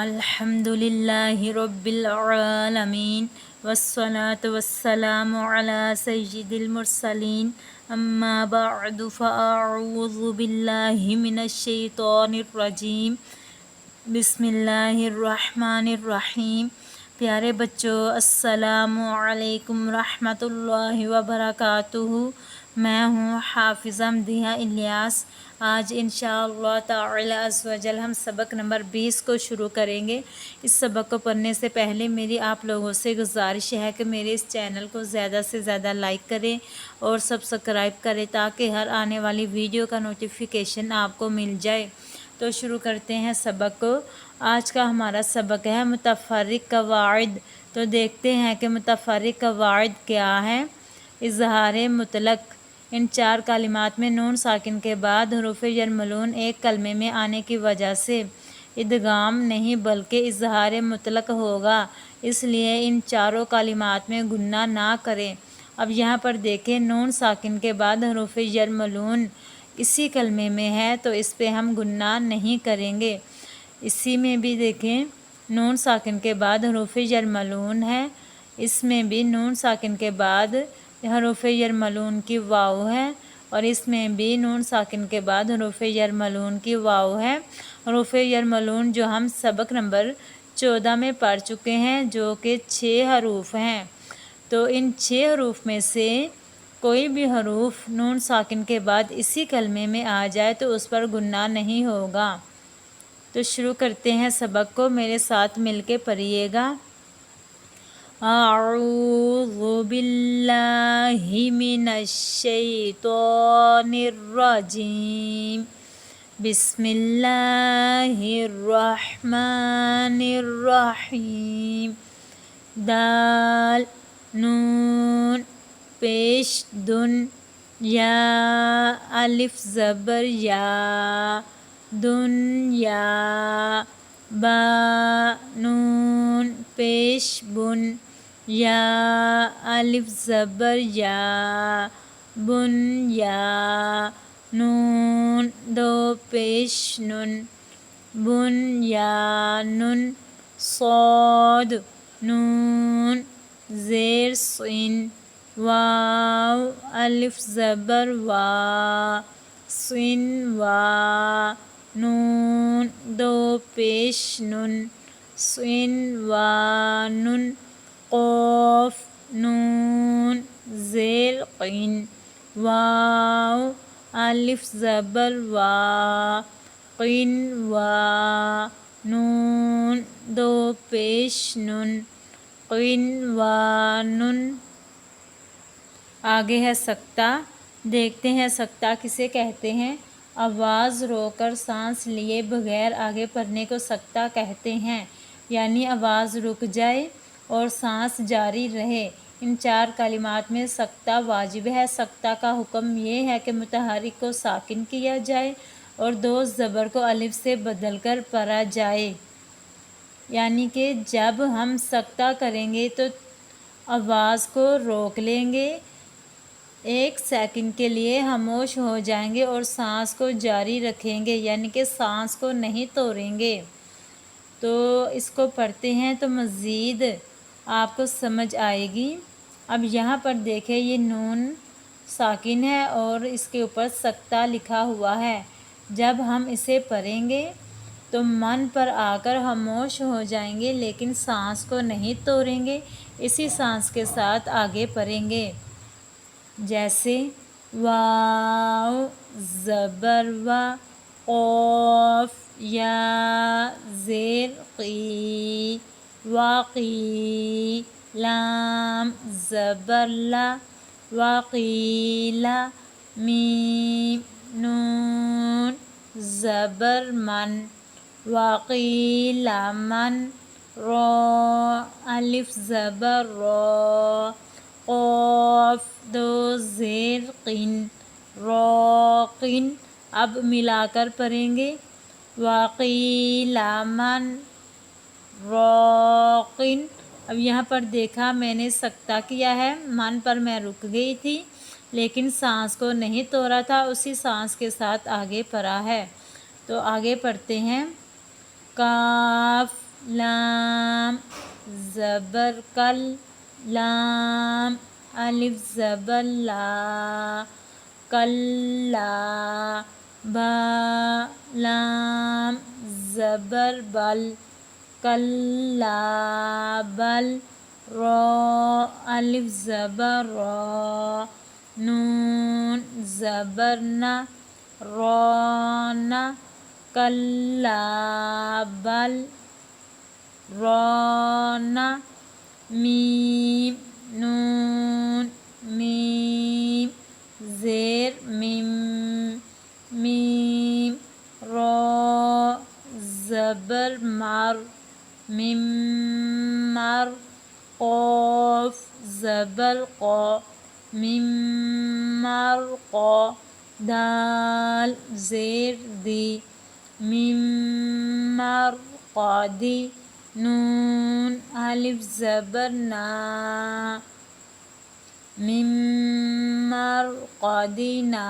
الحمدللہ رب العالمین والصلاة والسلام علی سید المرسلین اما بعد فاعوذ باللہ من الشیطان الرجیم بسم اللہ الرحمن الرحیم۔ پیارے بچوں، السلام علیکم رحمۃ اللہ وبرکاتہ۔ میں ہوں حافظہ مدیحہ الیاس۔ آج انشاءاللہ تعالی عز و جل ہم سبق نمبر 20 کو شروع کریں گے۔ اس سبق کو پڑھنے سے پہلے میری آپ لوگوں سے گزارش ہے کہ میرے اس چینل کو زیادہ سے زیادہ لائک کریں اور سبسکرائب کریں تاکہ ہر آنے والی ویڈیو کا نوٹیفیکیشن آپ کو مل جائے۔ تو شروع کرتے ہیں سبق کو۔ آج کا ہمارا سبق ہے متفرق قواعد۔ تو دیکھتے ہیں کہ متفرق قواعد کیا ہے۔ اظہار مطلق، ان 4 کلمات میں نون ساکن کے بعد حروف یرملون ایک کلمے میں آنے کی وجہ سے ادغام نہیں بلکہ اظہار مطلق ہوگا، اس لیے ان 4 کلمات میں گنہ نہ کریں۔ اب یہاں پر دیکھیں، نون ساکن کے بعد حروف یرملون اسی کلمے میں ہے تو اس پہ ہم گنہ نہیں کریں گے۔ اسی میں بھی دیکھیں، نون ساکن کے بعد حروف یرملون ہے، اس میں بھی نون ساکن کے بعد حروف یرملون کی واو ہے اور اس میں بھی نون ساکن کے بعد حروف یرملون کی واو ہے۔ حروف یرملون جو ہم سبق نمبر 14 میں پڑھ چکے ہیں، جو کہ 6 حروف ہیں۔ تو ان 6 حروف میں سے کوئی بھی حروف نون ساکن کے بعد اسی کلمے میں آ جائے تو اس پر گنہ نہیں ہوگا۔ تو شروع کرتے ہیں سبق کو، میرے ساتھ مل کے پڑھیے گا۔ اعوذ باللہ من الشیطان الرجیم، بسم اللہ الرحمن الرحیم۔ دال، نون پیش دن، یا الف زبر یا، دنیا۔ با، نون پیش بن، یا الف زبر یا، بنیا۔ نون دو پیش نن، بنیانن۔ صاد، نون زیر سین، واو الف زبر وا، سنوا۔ نون دو پیش نن، سنوانن۔ قاف، نون زیر قین، واو الف زبر وا، قنوا۔ نون دو پیش نن، قنوانن۔ آگے ہے سکتہ۔ دیکھتے ہیں سکتہ کسے کہتے ہیں۔ آواز روک کر سانس لیے بغیر آگے پڑھنے کو سکتہ کہتے ہیں، یعنی آواز رک جائے اور سانس جاری رہے۔ ان 4 کلمات میں سکتہ واجب ہے۔ سکتہ کا حکم یہ ہے کہ متحرک کو ساکن کیا جائے اور 2 زبر کو الف سے بدل کر پڑھا جائے، یعنی کہ جب ہم سکتہ کریں گے تو آواز کو روک لیں گے، 1 سیکنڈ کے لیے خاموش ہو جائیں گے اور سانس کو جاری رکھیں گے، یعنی کہ سانس کو نہیں توڑیں گے۔ تو اس کو پڑھتے ہیں تو مزید آپ کو سمجھ آئے گی۔ اب یہاں پر دیکھیں، یہ نون ساکن ہے اور اس کے اوپر سکتہ لکھا ہوا ہے۔ جب ہم اسے پڑھیں گے تو من پر آ کر خاموش ہو جائیں گے لیکن سانس کو نہیں توڑیں گے، اسی سانس کے ساتھ آگے پڑھیں گے۔ جیسے واو زبر وا، قاف یا زیر قی، واقی۔ لام زبر لا، وقیلا۔ میم نون زبر من، وقیل من۔ را الف زبر را، قاف 2 زیر قن، راقن۔ اب ملا کر پڑھیں گے، وقیل من راقن۔ اب یہاں پر دیکھا میں نے سکتہ کیا ہے، من پر میں رک گئی تھی لیکن سانس کو نہیں توڑا تھا، اسی سانس کے ساتھ آگے پڑھا ہے۔ تو آگے پڑھتے ہیں۔ کاف لام زبر کل لام الف زبر لا کلا با لام زبر بل کلا بل را الف زبر را نون زبر نا رانا کلا بل رانا میم نون میم زیر میم میم را زبر مر ممر قاف زبر قا ممر قا دال زیر دی ممر قادی نون الف زبر نا ممر قادینا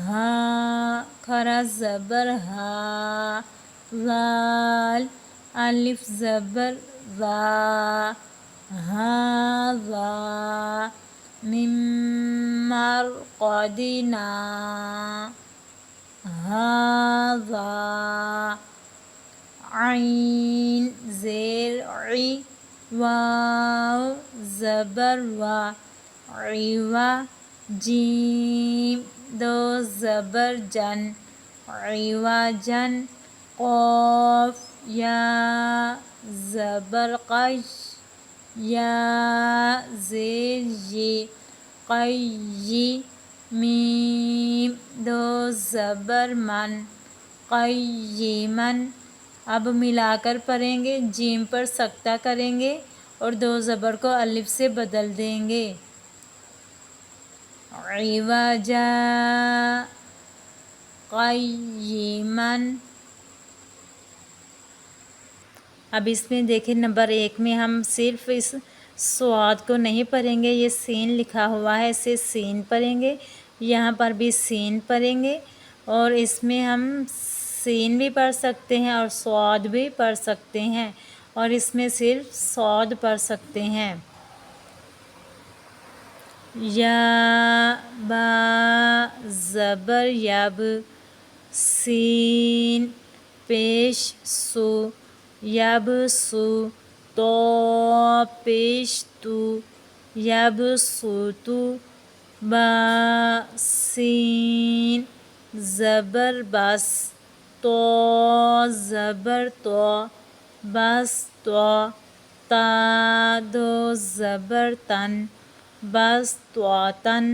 ہا کھرا زبر ہا ذال الف زبر ذا ہاذا ممر قادینا هذا عین زیر عی واو زبر وا عیوا جیم دو زبر جن عیوا جن قاف یا زبر قش یا زیر یی قی میم دو زبر من قیمن اب ملا کر پڑھیں گے جیم پر سکتہ کریں گے اور دو زبر کو الف سے بدل دیں گے عوجا قیمن اب اس میں دیکھیں نمبر 1 میں ہم صرف اس صاد کو نہیں پڑھیں گے، یہ سین لکھا ہوا ہے اسے سین پڑھیں گے، یہاں پر بھی سین پڑھیں گے اور اس میں ہم سین بھی پڑھ سکتے ہیں اور صاد بھی پڑھ سکتے ہیں اور اس میں صرف صاد پڑھ سکتے ہیں۔ یا با زبر یب سین پیش سو یب سو تو پیش تو یب سو تو با سین زبر بس تو زبر تو بس تو تا دو زبر تن بس تو تن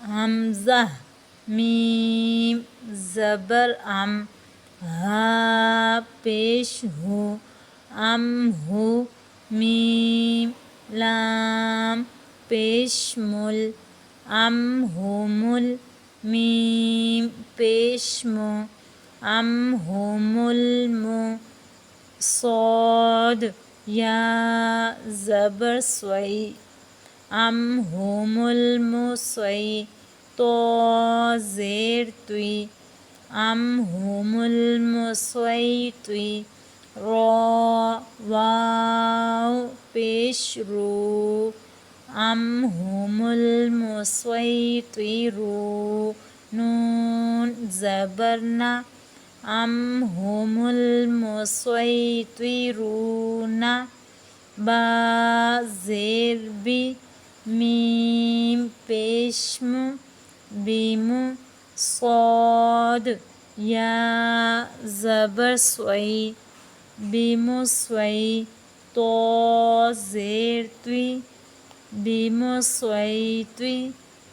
حمزہ میم زبر ام ہا پیش ہو ام ہو میم لام پیش مل ام ہو مل میم پیش مو ام ہو مل مو صاد یا زبر سوئی ام ہو مل مو سوئی تو زیر توی ام ہو مل مو سوئی توی را واو پیش رو ام ہو مل مو سوئی توی رو نون زبر نا ام ہو مل مو سوئی توی رونا با زیر بی میم پیش مو بیمو صاد یا زبر سوئی بیمو سوئی تو زیر توی بیمو سوئی توی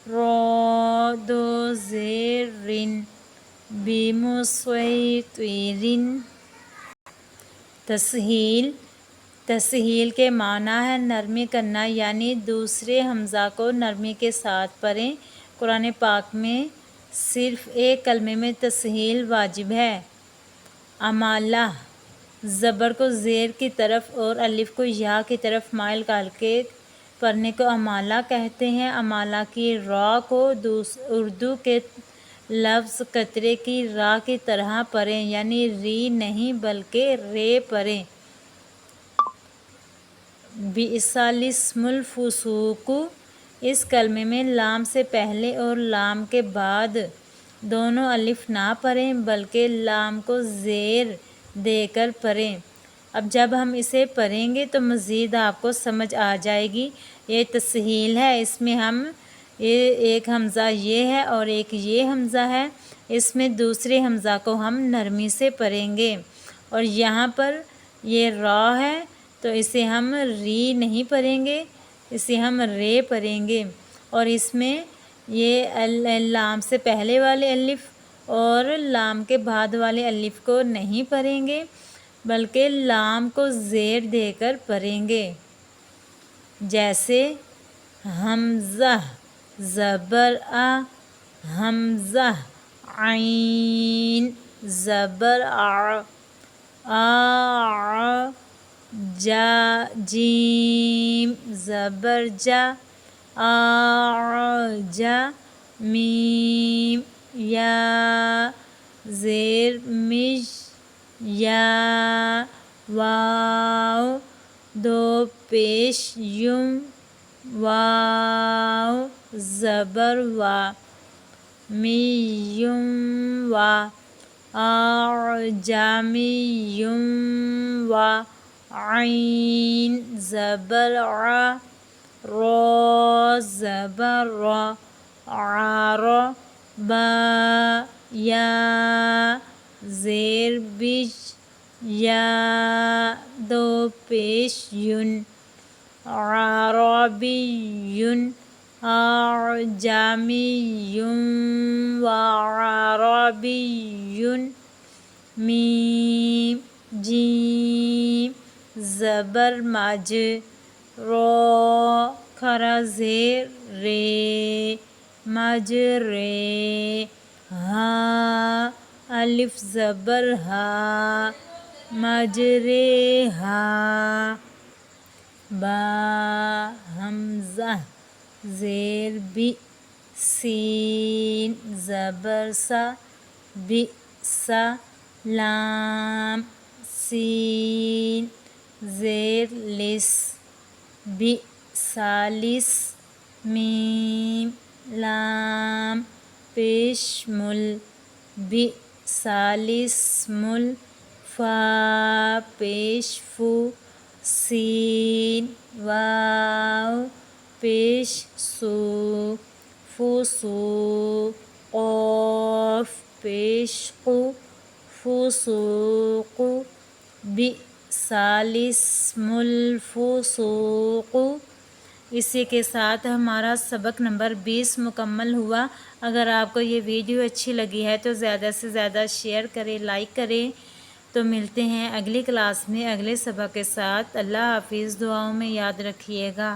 را دو زیر رن بیمو سوئی توی رن۔ تسہیل کے معنی ہے نرمی کرنا، یعنی دوسرے حمزہ کو نرمی کے ساتھ پڑھیں۔ قرآن پاک میں صرف ایک کلمے میں تسہیل واجب ہے۔ امالہ زبر کو زیر کی طرف اور الف کو یا کی طرف مائل کر کے پڑھنے کو امالہ کہتے ہیں۔ امالہ کی را کو اردو کے لفظ قطرے کی راہ کی طرح پڑھیں، یعنی ری نہیں بلکہ رے پڑھیں۔ بئس الاسم الفسوق، اس کلمے میں لام سے پہلے اور لام کے بعد دونوں الف نہ پڑھیں بلکہ لام کو زیر دے کر پڑھیں۔ اب جب ہم اسے پڑھیں گے تو مزید آپ کو سمجھ آ جائے گی۔ یہ تسہیل ہے، اس میں ہم ایک حمزہ یہ ہے اور ایک یہ حمزہ ہے، اس میں دوسرے حمزہ کو ہم نرمی سے پڑھیں گے، اور یہاں پر یہ را ہے تو اسے ہم ری نہیں پڑھیں گے، اسے ہم رے پڑھیں گے، اور اس میں یہ لام سے پہلے والے الف اور لام کے بعد والے الف کو نہیں پڑھیں گے بلکہ لام کو زیر دے کر پڑھیں گے، جیسے حمزہ زبر آ، حمزہ عین زبر آ، آ جا جیم زبر جا، آ جا میم یا زیر مج، یا واو دو پیش یم، واو زبر وا، میم وا، اعجمیم وا، عین زبر ع، را زبر را، عرا، با یا زیر بج، یا دو پیش یون، عربی اعجمی و عربی، میم جیم زبر مج، را کھڑا زیر رے مجرے، ہا الف زبر ہا مجرے ہا، با حمزہ زیر بی، سین زبر سا، بئسا، لام سین زیر لس، بئسالس، میم لام پیش مل، بئسالاسم، فا پیش فو، سین واو پیش سو، فسو، قاف پیش قو، فسوق، بئس الاسم الفسوق۔ اسی کے ساتھ ہمارا سبق نمبر 20 مکمل ہوا۔ اگر آپ کو یہ ویڈیو اچھی لگی ہے تو زیادہ سے زیادہ شیئر کریں، لائک کریں۔ تو ملتے ہیں اگلی کلاس میں اگلے سبق کے ساتھ۔ اللہ حافظ، دعاؤں میں یاد رکھیے گا۔